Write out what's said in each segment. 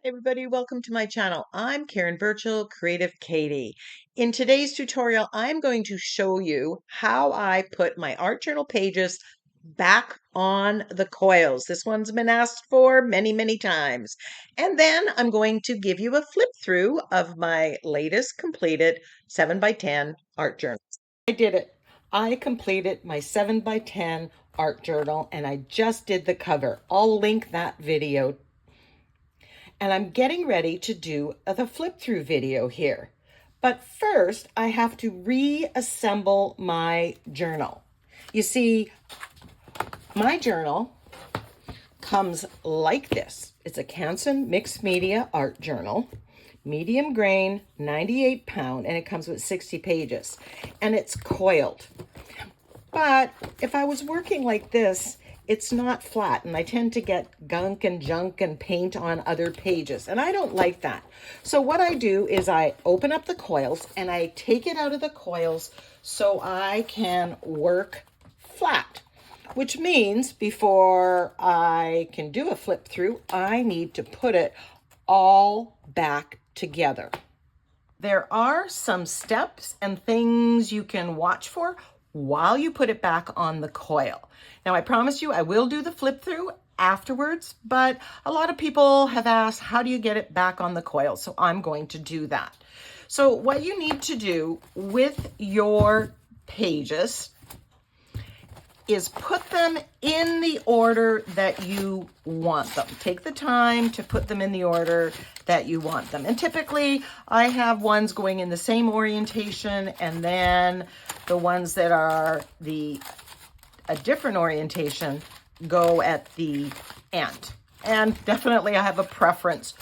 Hey everybody, welcome to my channel. I'm Karen Burchill, Creative Katie. In today's tutorial, I'm going to show you how I put my art journal pages back on the coils. This one's been asked for many, many times. And then I'm going to give you a flip through of my latest completed 7x10 art journal. I did it. I completed my 7x10 art journal and I just did the cover. I'll link that video. And I'm getting ready to do the flip through video here. But first, I have to reassemble my journal. You see, my journal comes like this. It's a Canson mixed media art journal, medium grain, 98 pound, and it comes with 60 pages. And it's coiled. But if I was working like this, it's not flat, and I tend to get gunk and junk and paint on other pages, and I don't like that. So what I do is I open up the coils and I take it out of the coils so I can work flat, which means before I can do a flip through, I need to put it all back together. There are some steps and things you can watch for while you put it back on the coil. Now, I promise you I will do the flip through afterwards, but a lot of people have asked, how do you get it back on the coil? So I'm going to do that. So what you need to do with your pages is put them in the order that you want them. Take the time to put them in the order that you want them. And typically I have ones going in the same orientation, and then the ones that are a different orientation go at the end. And definitely I have a preference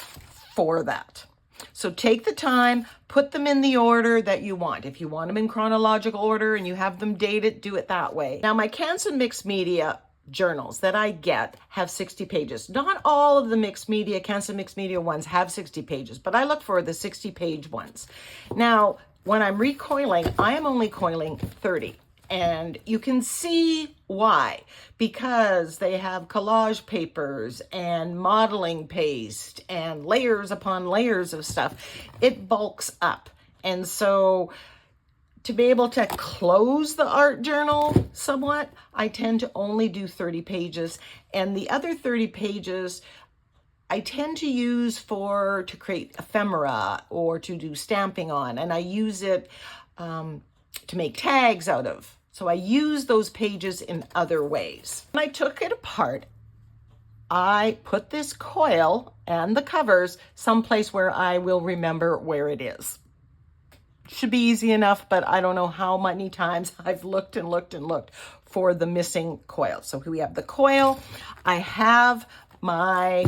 for that. So take the time, put them in the order that you want. If you want them in chronological order and you have them dated, do it that way. Now, my Canson mixed media journals that I get have 60 pages. Not all of the Canson mixed media ones have 60 pages, but I look for the 60-page ones. Now, when I'm recoiling, I am only coiling 30. And you can see why, because they have collage papers and modeling paste and layers upon layers of stuff. It bulks up. And so to be able to close the art journal somewhat, I tend to only do 30 pages. And the other 30 pages I tend to use to create ephemera or to do stamping on. And I use it to make tags out of. So I use those pages in other ways. When I took it apart, I put this coil and the covers someplace where I will remember where it is. Should be easy enough, but I don't know how many times I've looked and looked and looked for the missing coil. So here we have the coil. I have my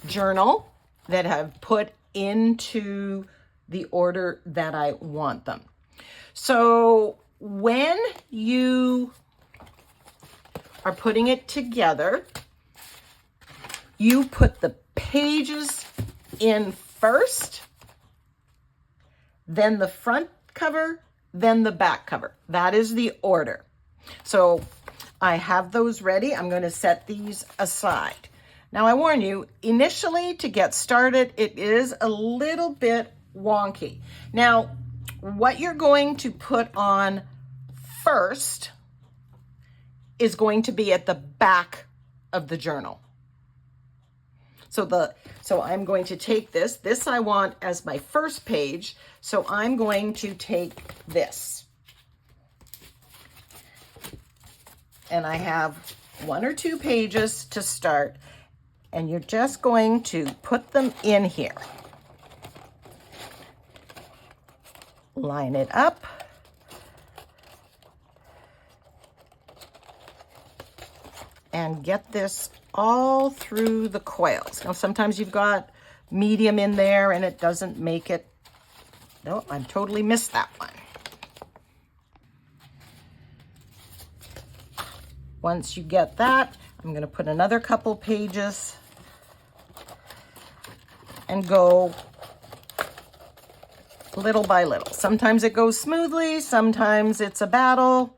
journal that I've put into the order that I want them. So when you are putting it together, you put the pages in first, then the front cover, then the back cover. That is the order. So I have those ready. I'm going to set these aside. Now, I warn you, initially to get started, it is a little bit wonky. Now, what you're going to put on first is going to be at the back of the journal. So I'm going to take this. This I want as my first page. So I'm going to take this. And I have 1 or 2 pages to start. And you're just going to put them in here. Line it up. And get this all through the coils. Now, sometimes you've got medium in there and it doesn't make it. No, I totally missed that one. Once you get that, I'm going to put another couple pages and go little by little. Sometimes it goes smoothly, sometimes it's a battle.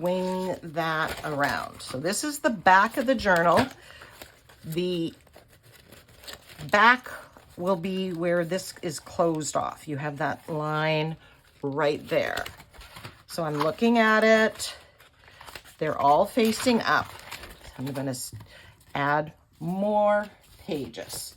swing that around. So this is the back of the journal. The back will be where this is closed off. You have that line right there. So I'm looking at it. They're all facing up. I'm going to add more pages.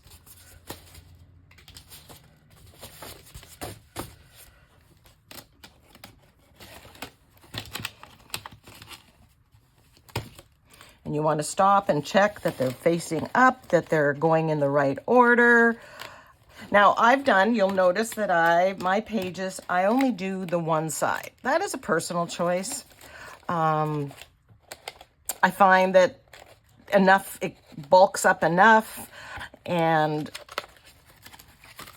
And you want to stop and check that they're facing up, that they're going in the right order. Now you'll notice that my pages, I only do the one side. That is a personal choice. I find that it bulks up enough, and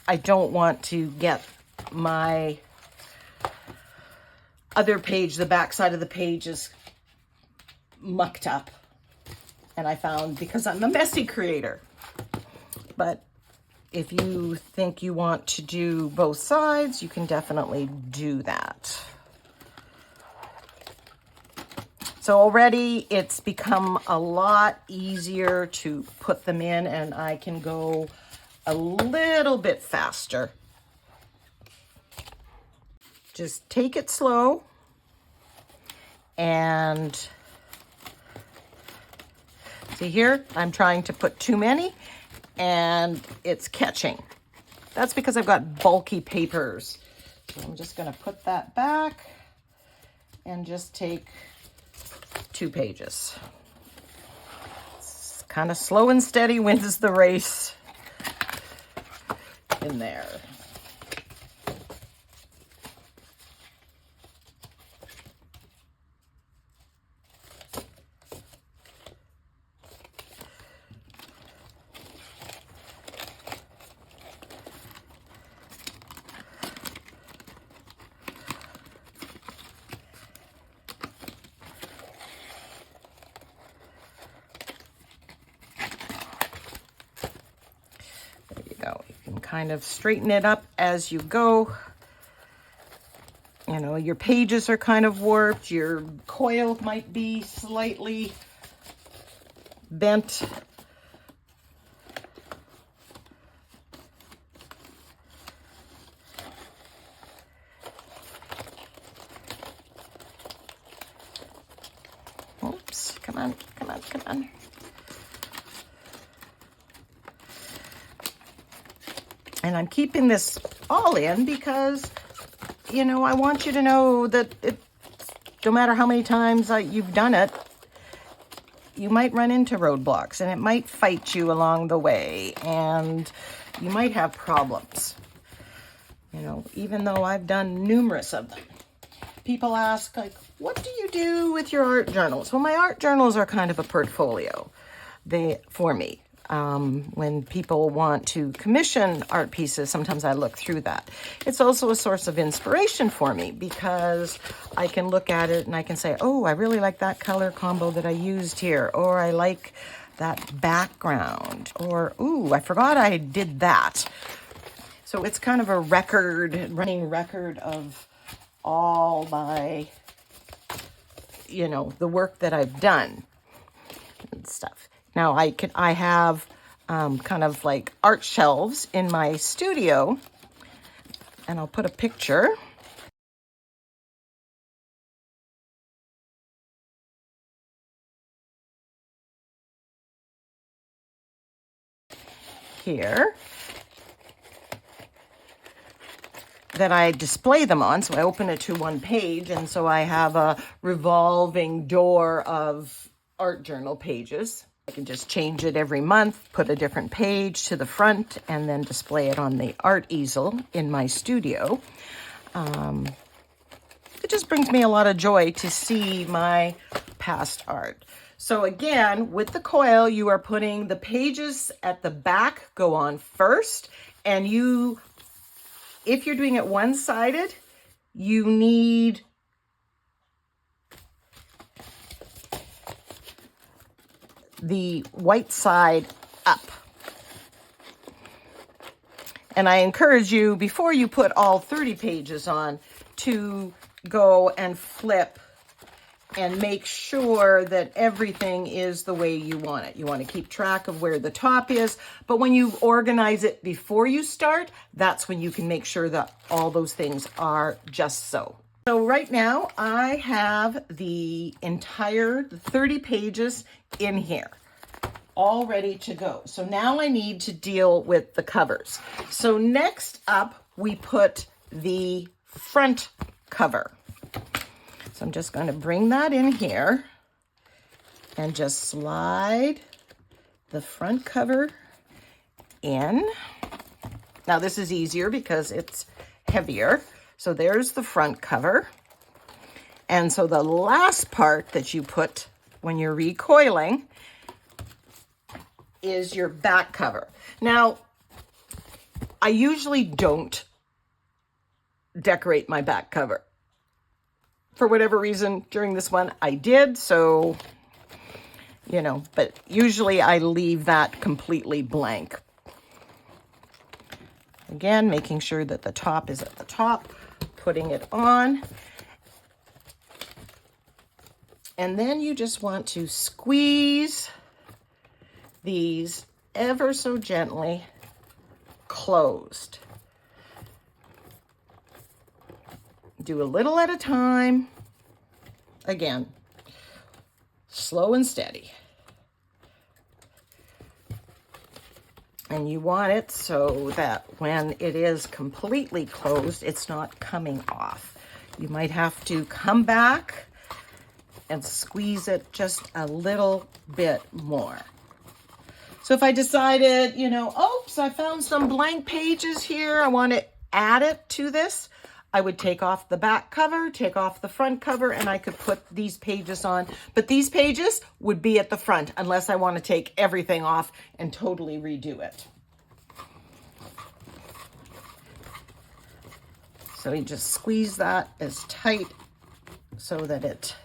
I don't want to get my other page, the back side of the page, is mucked up. And I found, because I'm a messy creator, but if you think you want to do both sides, you can definitely do that. So already it's become a lot easier to put them in, and I can go a little bit faster. Just take it slow, and see here, I'm trying to put too many, and it's catching. That's because I've got bulky papers. So I'm just going to put that back and just take 2 pages. It's kind of slow and steady wins the race in there. Kind of straighten it up as you go. You know, your pages are kind of warped. Your coil might be slightly bent. Oops, come on, come on, come on. And I'm keeping this all in because, you know, I want you to know that no matter how many times you've done it, you might run into roadblocks, and it might fight you along the way, and you might have problems. You know, even though I've done numerous of them. People ask, like, what do you do with your art journals? Well, my art journals are kind of a portfolio for me. When people want to commission art pieces, sometimes I look through that. It's also a source of inspiration for me because I can look at it and I can say, oh, I really like that color combo that I used here, or I like that background, or, ooh, I forgot I did that. So it's kind of a running record of all my, you know, the work that I've done and stuff. Now I have kind of like art shelves in my studio, and I'll put a picture. Here that I display them on. So I open it to one page, and so I have a revolving door of art journal pages. I can just change it every month, put a different page to the front, and then display it on the art easel in my studio. It just brings me a lot of joy to see my past art. So again, with the coil, you are putting the pages at the back go on first, and if you're doing it one-sided, you need the white side up. And I encourage you, before you put all 30 pages on, to go and flip and make sure that everything is the way you want it. You want to keep track of where the top is, but when you organize it before you start, that's when you can make sure that all those things are just so. So right now I have the entire 30 pages in here, all ready to go. So now I need to deal with the covers. So next up, we put the front cover. So I'm just going to bring that in here and just slide the front cover in. Now this is easier because it's heavier. So there's the front cover. And so the last part that you put when you're recoiling is your back cover. Now, I usually don't decorate my back cover. For whatever reason, during this one, I did. So, you know, but usually I leave that completely blank. Again, making sure that the top is at the top, putting it on. And then you just want to squeeze these ever so gently closed. Do a little at a time. Again, slow and steady. And you want it so that when it is completely closed, it's not coming off. You might have to come back and squeeze it just a little bit more. So if I decided, you know, oops, I found some blank pages here, I want to add it to this, I would take off the back cover, take off the front cover, and I could put these pages on. But these pages would be at the front unless I want to take everything off and totally redo it. So you just squeeze that as tight so that it...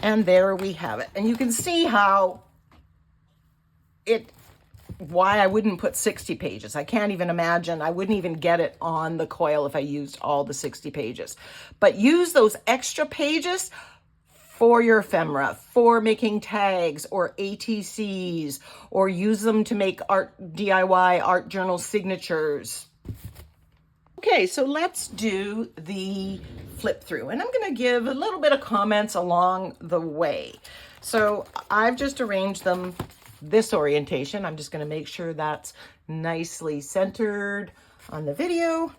And there we have it. And you can see how why I wouldn't put 60 pages. I can't even imagine. I wouldn't even get it on the coil if I used all the 60 pages. But use those extra pages for your ephemera, for making tags or ATCs, or use them to make DIY art journal signatures. Okay, so let's do the flip through, and I'm going to give a little bit of comments along the way. So I've just arranged them this orientation. I'm just going to make sure that's nicely centered on the video.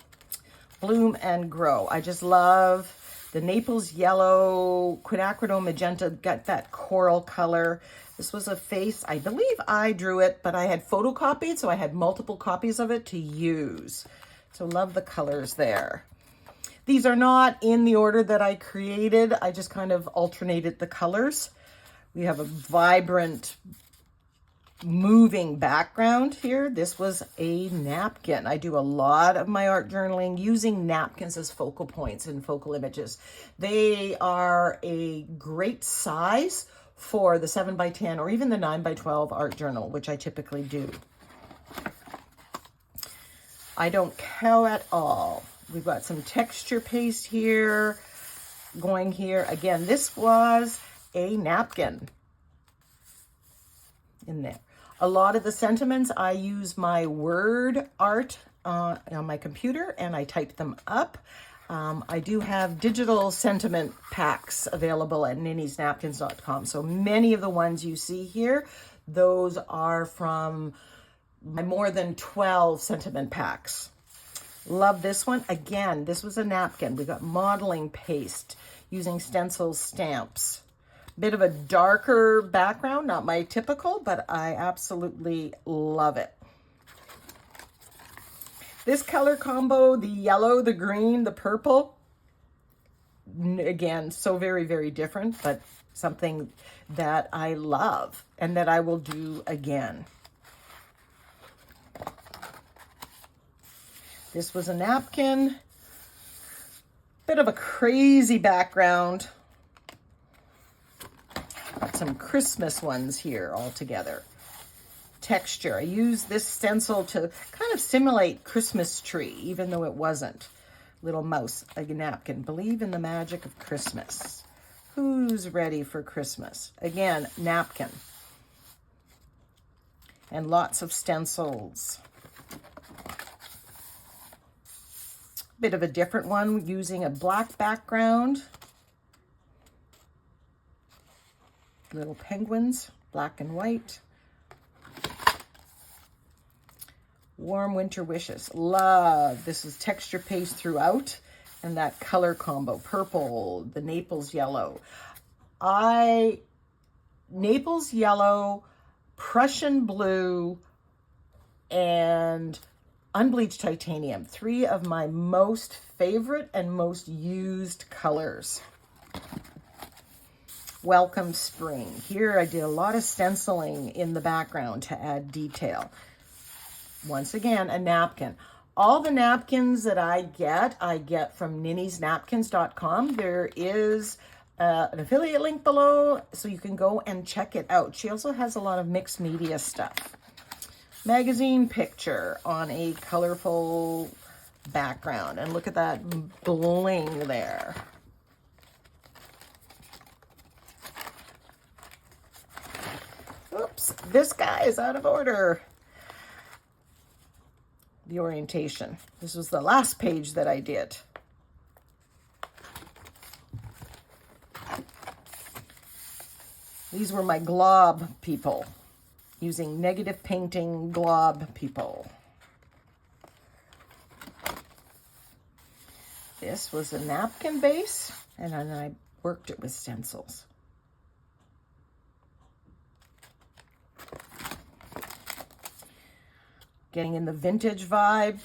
Bloom and grow. I just love the Naples yellow, quinacridone magenta, got that coral color. This was a face, I believe I drew it, but I had photocopied, so I had multiple copies of it to use. So love the colors there. These are not in the order that I created. I just kind of alternated the colors. We have a vibrant, moving background here. This was a napkin. I do a lot of my art journaling using napkins as focal points and focal images. They are a great size for the 7x10 or even the 9x12 art journal, which I typically do. I don't cow at all. We've got some texture paste here, going here. Again, this was a napkin in there. A lot of the sentiments, I use my word art on my computer and I type them up. I do have digital sentiment packs available at NINNYSNAPKINS.com. So many of the ones you see here, those are from my more than 12 sentiment packs. Love this one. Again, this was a napkin. We got modeling paste using stencil stamps. Bit of a darker background, not my typical, but I absolutely love it. This color combo, the yellow, the green, the purple, again, so very, very different, but something that I love and that I will do again. This was a napkin, bit of a crazy background. Got some Christmas ones here all together. Texture. I used this stencil to kind of simulate Christmas tree, even though it wasn't. little mouse, a napkin. Believe in the magic of Christmas. Who's ready for Christmas? Again, napkin. And lots of stencils. Bit of a different one using a black background. Little penguins, black and white. Warm winter wishes. Love. This is texture paste throughout. And that color combo. Purple, the Naples yellow. Naples yellow, Prussian blue, and unbleached titanium. 3 of my most favorite and most used colors. Welcome spring. Here I did a lot of stenciling in the background to add detail. Once again, a napkin. All the napkins that I get from NINNYSNAPKINS.com. There is an affiliate link below, so you can go and check it out. She also has a lot of mixed media stuff. Magazine picture on a colorful background. And look at that bling there. Oops, this guy is out of order. The orientation. This was the last page that I did. These were my glob people, using negative painting glob people. This was a napkin base, and then I worked it with stencils. Getting in the vintage vibe.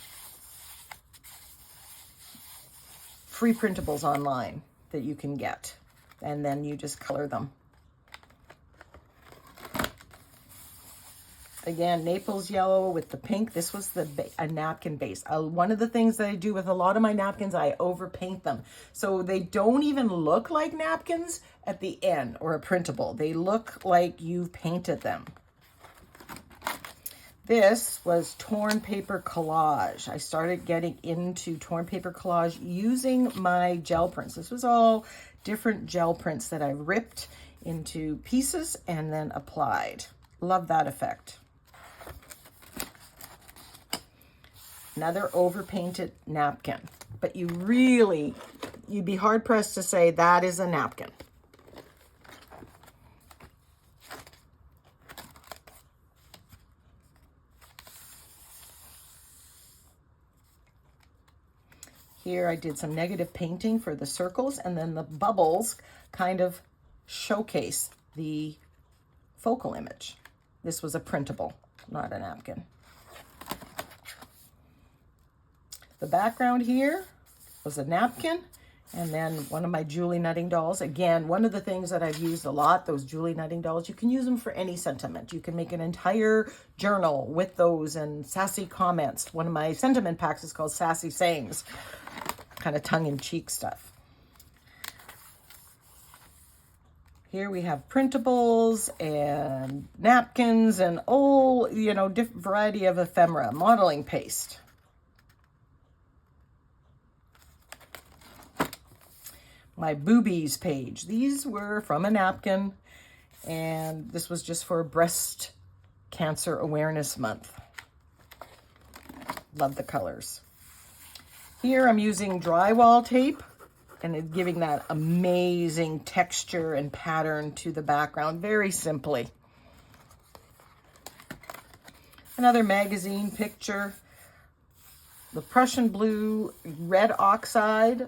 Free printables online that you can get, and then you just color them. Again, Naples yellow with the pink. This was a napkin base. One of the things that I do with a lot of my napkins, I overpaint them. So they don't even look like napkins at the end or a printable. They look like you've painted them. This was torn paper collage. I started getting into torn paper collage using my gel prints. This was all different gel prints that I ripped into pieces and then applied. Love that effect. Another overpainted napkin, but you'd be hard pressed to say that is a napkin. Here I did some negative painting for the circles, and then the bubbles kind of showcase the focal image. This was a printable, not a napkin. The background here was a napkin, and then one of my Julie Nutting dolls. Again, one of the things that I've used a lot, those Julie Nutting dolls, you can use them for any sentiment. You can make an entire journal with those and sassy comments. One of my sentiment packs is called Sassy Sayings, kind of tongue-in-cheek stuff. Here we have printables and napkins and different variety of ephemera, modeling paste. My boobies page. These were from a napkin, and this was just for Breast Cancer Awareness Month. Love the colors. Here I'm using drywall tape and it's giving that amazing texture and pattern to the background very simply. Another magazine picture. The Prussian blue, red oxide,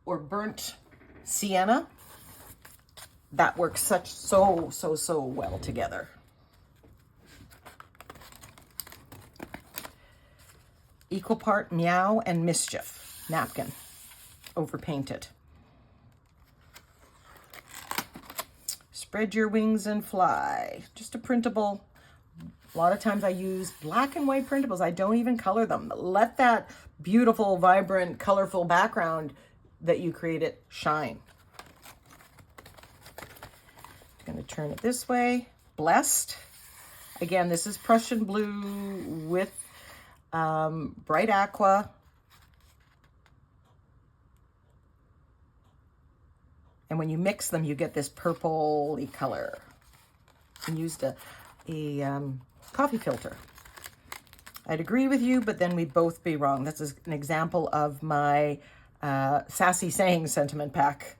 or burnt sienna. That works so well together. Equal part meow and mischief. Napkin, overpainted. Spread your wings and fly. Just a printable. A lot of times I use black and white printables. I don't even color them. Let that beautiful, vibrant, colorful background that you created shine. I'm going to turn it this way. Blessed. Again, this is Prussian blue with bright aqua, and when you mix them, you get this purple-y color. I used a coffee filter. I'd agree with you, but then we'd both be wrong. This is an example of my Sassy Saying sentiment pack.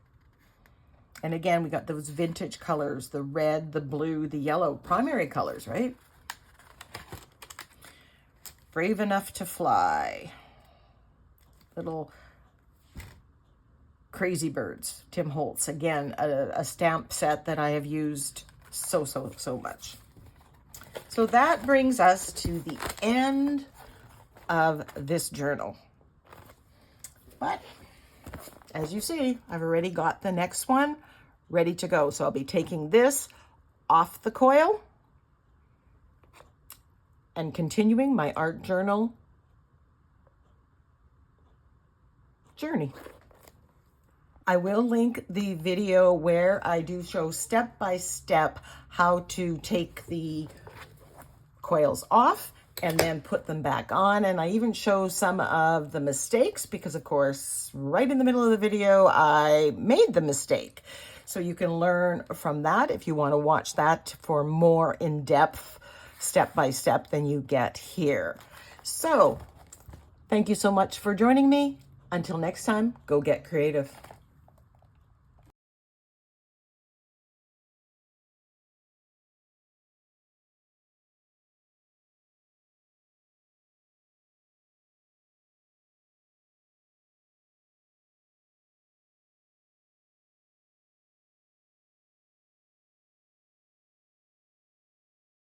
And again, we got those vintage colors, the red, the blue, the yellow, primary colors, right? Brave Enough to Fly. Little Crazy Birds, Tim Holtz. Again, a stamp set that I have used so much. So that brings us to the end of this journal. But as you see, I've already got the next one ready to go. So I'll be taking this off the coil and continuing my art journal journey. I will link the video where I do show step by step how to take the coils off and then put them back on. And I even show some of the mistakes because, of course, right in the middle of the video, I made the mistake. So you can learn from that if you want to watch that for more in-depth step by step than you get here. So thank you so much for joining me. Until next time, go get creative.